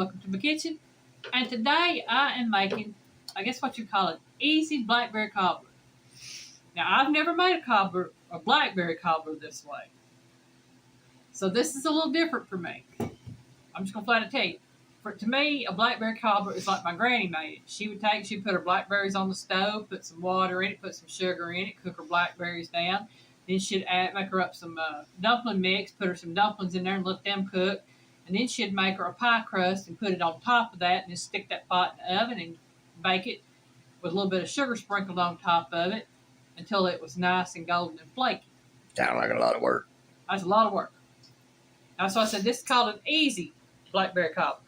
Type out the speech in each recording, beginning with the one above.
welcome to my kitchen. And today I am making, I guess what you call it, easy blackberry cobbler. Now I've never made a blackberry cobbler this way. So this is a little different for me. I'm just going to flat out tell you. To me, a blackberry cobbler is like my granny made it. She'd put her blackberries on the stove, put some water in it, put some sugar in it, cook her blackberries down. Then she'd make her up some dumpling mix, put her some dumplings in there and let them cook. And then she'd make her a pie crust and put it on top of that and just stick that pot in the oven and bake it with a little bit of sugar sprinkled on top of it until it was nice and golden and flaky. Sounds like a lot of work. That's a lot of work. That's why I said this is called an easy blackberry cobbler.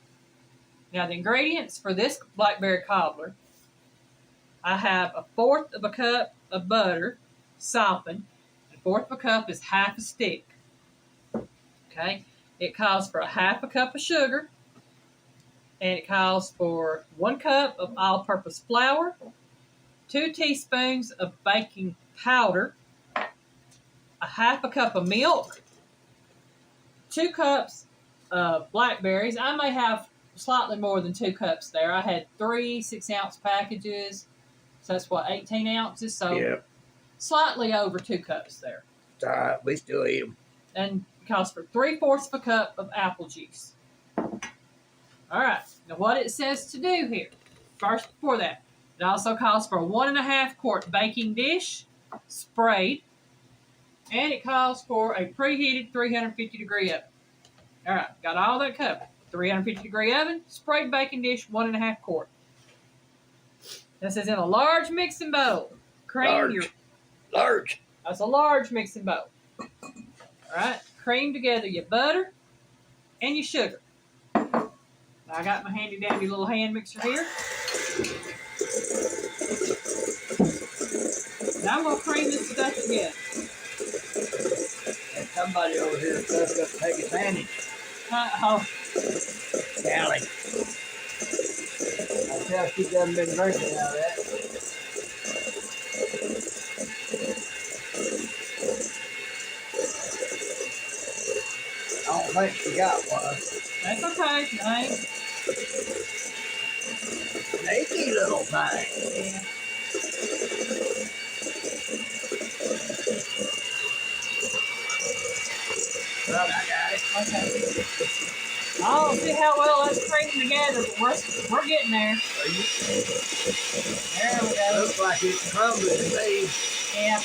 Now the ingredients for this blackberry cobbler, I have 1/4 of a cup of butter, softened. 1/4 of a cup is half a stick. Okay? It calls for 1/2 cup of sugar, and it calls for 1 cup of all-purpose flour, 2 teaspoons of baking powder, 1/2 cup of milk, 2 cups of blackberries. I may have slightly more than 2 cups there. I had 3 6-ounce packages, so that's what, 18 ounces? So yep. Slightly over 2 cups there. It's all right. We still eat them. And it calls for 3/4 of a cup of apple juice. All right. Now what it says to do here. First, before that, it also calls for a 1.5 quart baking dish, sprayed, and it calls for a preheated 350-degree oven. All right, got all that covered. 350-degree oven, sprayed baking dish, 1.5 quart. This is in a large mixing bowl. Large. That's a large mixing bowl. All right, cream together your butter and your sugar. Now I got my handy dandy little hand mixer here. Now I'm going to cream this stuff together. And somebody over here stuck up to take advantage. Callie. I tell she doesn't been drinking out of that. I don't think she got one. That's okay. Sneaky little thing. Yeah. Well, I got it. Okay. Oh, see how well that's creaming together, but we're getting there. There we go. Looks like it's crumbling to me. Yeah.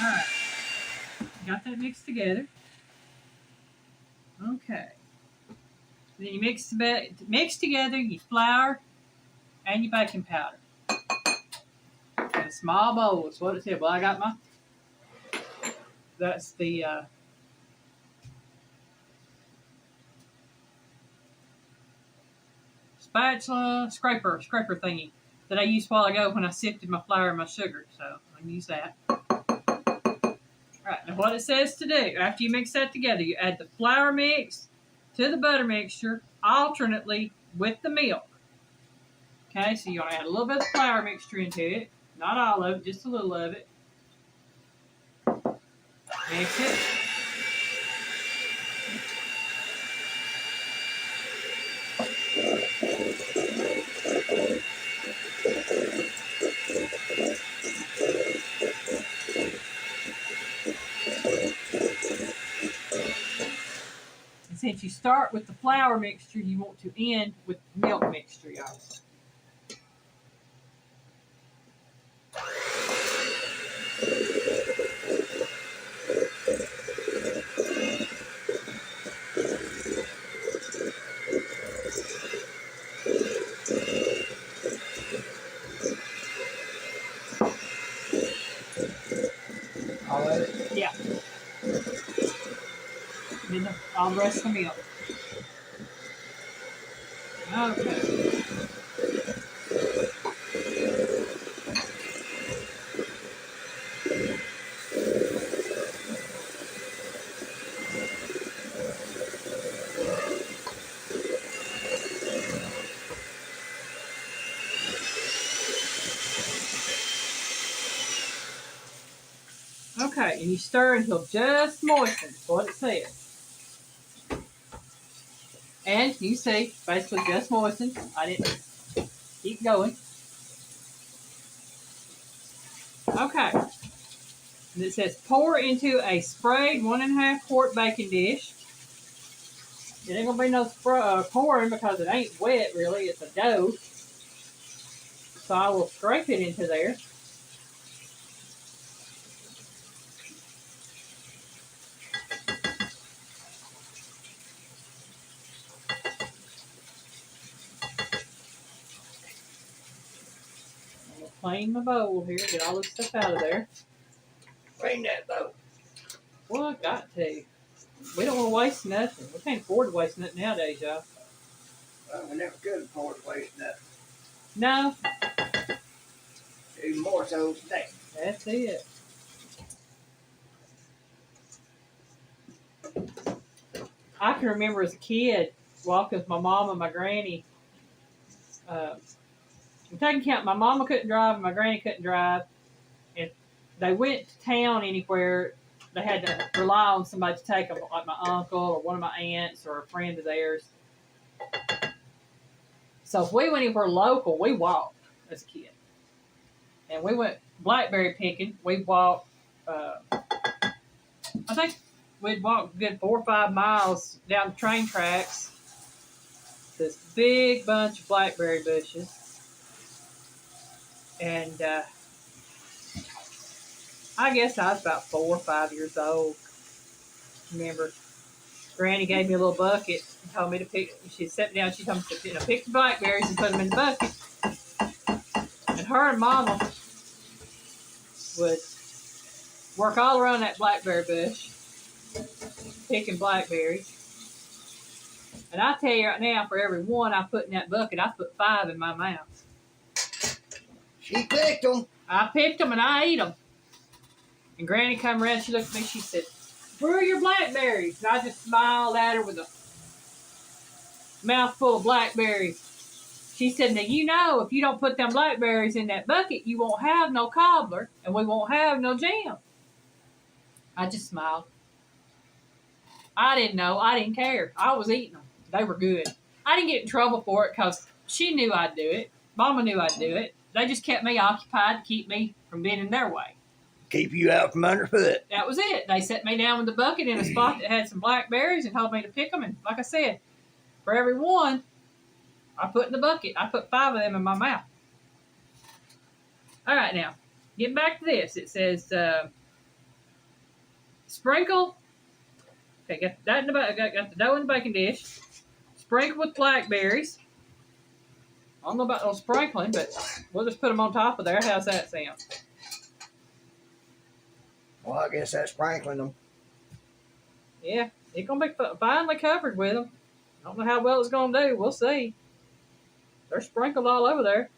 Alright, got that mixed together. Okay. Then you mix together your flour and your baking powder. In a small bowl is what it said. Well, I got that's the spatula scraper thingy that I used a while ago when I sifted my flour and my sugar. So I can use that. Alright, now what it says to do, after you mix that together, you add the flour mix to the butter mixture alternately with the milk. Okay, so you're going to add a little bit of flour mixture into it. Not all of it, just a little of it. Mix it. And since you start with the flour mixture, you want to end with the milk mixture, y'all. Then all the rest of the milk. Okay. Okay, and you stir until just moisten. That's what it says. And you see, basically just moisten. I didn't keep going. Okay. And it says pour into a sprayed 1.5 quart baking dish. It ain't gonna be no pouring because it ain't wet really. It's a dough. So I will scrape it into there. I'm gonna clean my bowl here, get all this stuff out of there. Clean that bowl. Well, I got to. We don't want to waste nothing. We can't afford to waste nothing nowadays, y'all. Well, we never could afford to waste nothing. No, Even more so today. that's it. I can remember as a kid walking with my mom and my granny. Taking account, my mama couldn't drive and my granny couldn't drive. If they went to town anywhere, they had to rely on somebody to take them, like my uncle or one of my aunts or a friend of theirs. So if we went anywhere local, we walked as a kid. And we went blackberry picking. We walked, I think we'd walk a good 4 or 5 miles down the train tracks. This big bunch of blackberry bushes. And I guess I was about 4 or 5 years old. Remember, Granny gave me a little bucket and told me to pick. She sat down. She told me to pick the blackberries and put them in the bucket. And her and Mama would work all around that blackberry bush, picking blackberries. And I tell you right now, for every one I put in that bucket, I put 5 in my mouth. She picked them. I picked them and I ate them. And Granny come around, she looked at me, she said, "Where are your blackberries?" And I just smiled at her with a mouthful of blackberries. She said, "Now you know if you don't put them blackberries in that bucket, you won't have no cobbler and we won't have no jam." I just smiled. I didn't know. I didn't care. I was eating them. They were good. I didn't get in trouble for it because she knew I'd do it. Mama knew I'd do it. They just kept me occupied to keep me from being in their way. Keep you out from underfoot. That was it. They set me down with the bucket in a spot that had some blackberries and told me to pick them. And like I said, for every one I put in the bucket, I put 5 of them in my mouth. All right, now, getting back to this. It says, sprinkle. Okay, got that in the got the dough in the baking dish. Sprinkle with blackberries. I don't know about no sprinkling, but we'll just put them on top of there. How's that sound? Well, I guess that's sprinkling them. Yeah, it's going to be finely covered with them. I don't know how well it's going to do. We'll see. They're sprinkled all over there.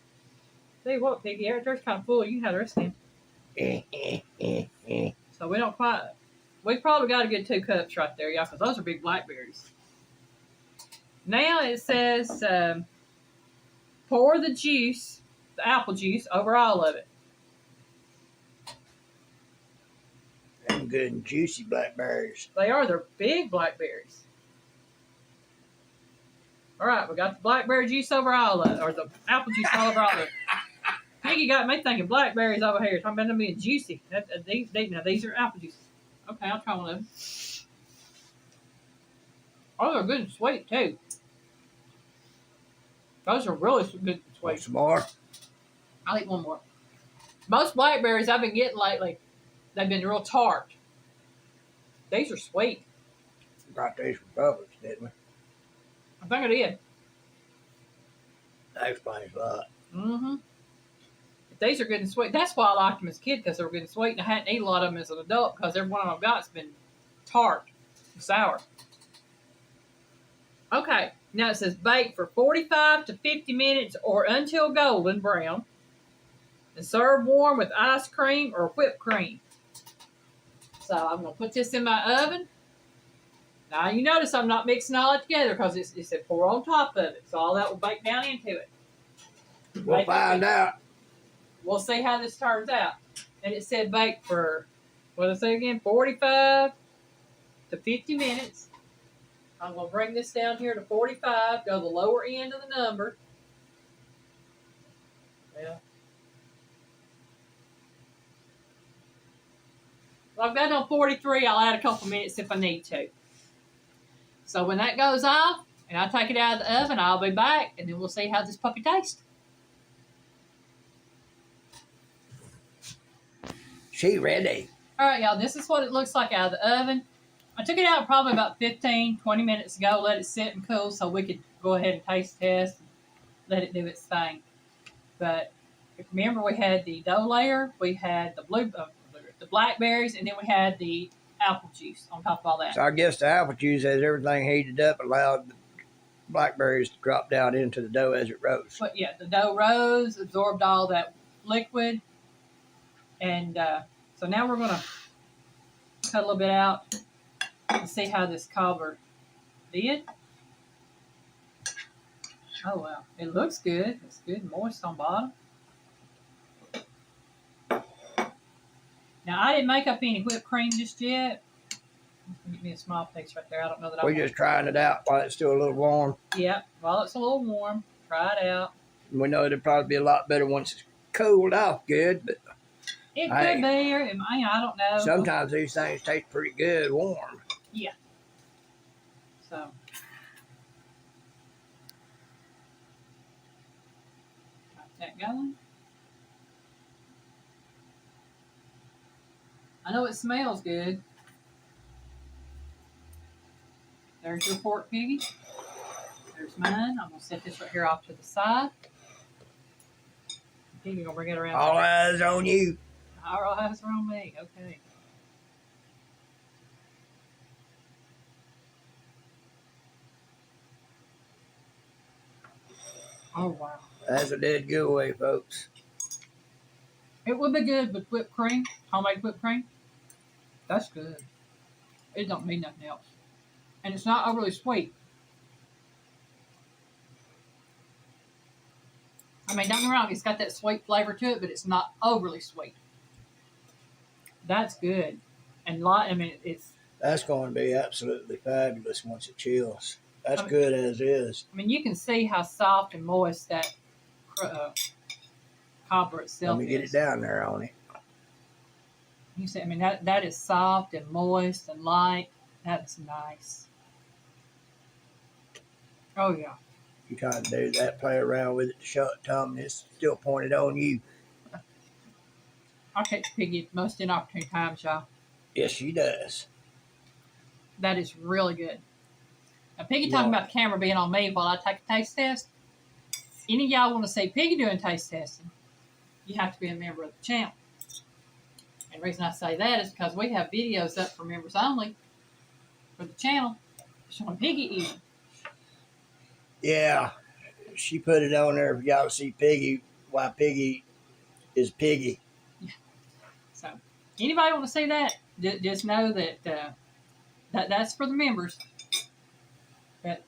Tell you what, Piggy, right there's kind of full. You can have the rest of them. So we don't quite... We probably got a good 2 cups right there, y'all, because those are big blackberries. Now it says pour the juice, the apple juice, over all of it. Them good and juicy blackberries. They are. They're big blackberries. All right, we got the blackberry juice over all of it, or the apple juice all over all of it. Piggy got me thinking blackberries over here. Talking about them being juicy. Now these are apple juices. Okay, I'll try one of them. Oh, they're good and sweet too. Those are really good and sweet. Want some more? I'll eat one more. Most blackberries I've been getting lately, they've been real tart. These are sweet. Brought these from Cobbler, didn't we? I think I did. That explains a lot. Mm-hmm. These are good and sweet. That's why I liked them as a kid, because they were good and sweet, and I hadn't eaten a lot of them as an adult because every one of them I've got's been tart and sour. Okay, now it says bake for 45 to 50 minutes or until golden brown. And serve warm with ice cream or whipped cream. So I'm going to put this in my oven. Now you notice I'm not mixing all that together because it said pour on top of it. So all that will bake down into it. We'll find out. We'll see how this turns out. And it said bake for, what did I say again? 45 to 50 minutes. I'm going to bring this down here to 45, go the lower end of the number. Yeah. Well, I've got it on 43. I'll add a couple minutes if I need to. So when that goes off and I take it out of the oven, I'll be back and then we'll see how this puppy tastes. She ready. All right, y'all, this is what it looks like out of the oven. I took it out probably about 15, 20 minutes ago, let it sit and cool so we could go ahead and taste test and let it do its thing. But remember, we had the dough layer, we had the blackberries, and then we had the apple juice on top of all that. So I guess the apple juice, as everything heated up, allowed the blackberries to drop down into the dough as it rose. But yeah, the dough rose, absorbed all that liquid. And so now we're going to cut a little bit out and see how this cobbler did. Oh, wow. It looks good. It's good and moist on bottom. Now, I didn't make up any whipped cream just yet. Get me a small piece right there. I don't know that I We're just trying it out while it's still a little warm. Yeah, while it's a little warm. Try it out. We know it'll probably be a lot better once it's cooled off good, but it could be, or I don't know. Sometimes these things taste pretty good warm. Yeah. So. Got that going. I know it smells good. There's your pork piggy. There's mine. I'm going to set this right here off to the side. Piggy going to bring it around. All eyes on you. All eyes are on me. Okay. Oh, wow. That's a dead giveaway, folks. It would be good with whipped cream, homemade whipped cream. That's good. It don't need nothing else. And it's not overly sweet. I mean, don't get me wrong, it's got that sweet flavor to it, but it's not overly sweet. That's good. And it's... That's going to be absolutely fabulous once it chills. That's good as is. I mean, you can see how soft and moist that cobbler itself is. Let me get it down there on it. You see, I mean, that is soft and moist and light. That's nice. Oh, yeah. You trying to do that, play around with it to show it, Tom, and it's still pointed on you. I catch Piggy at the most inopportune times, y'all. Yes, she does. That is really good. Now, Piggy talking about the camera being on me while I take a taste test. Any of y'all want to see Piggy doing taste testing, you have to be a member of the channel. And the reason I say that is because we have videos up for members only for the channel showing Piggy eating. Yeah, she put it on there for y'all to see Piggy, why Piggy is Piggy. Yeah. So, anybody want to see that, just know that that's for the members. But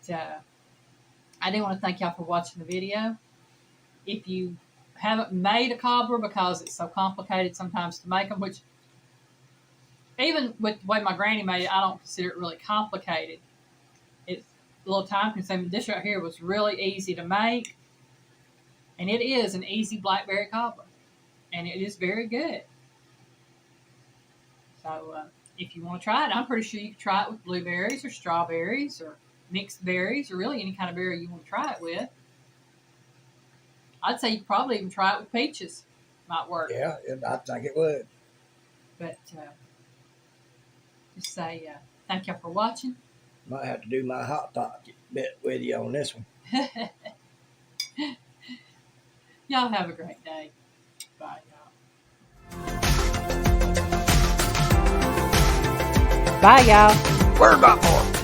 I do want to thank y'all for watching the video. If you haven't made a cobbler because it's so complicated sometimes to make them, which even with the way my granny made it, I don't consider it really complicated. It's a little time consuming. This right here was really easy to make, and it is an easy blackberry cobbler, and it is very good. So if you want to try it, I'm pretty sure you can try it with blueberries or strawberries or mixed berries or really any kind of berry you want to try it with. I'd say you could probably even try it with peaches. Might work. Yeah, I think it would. But just say thank y'all for watching. Might have to do my hot pocket bit with you on this one. Y'all have a great day. Bye, y'all. Bye, y'all. Word about more.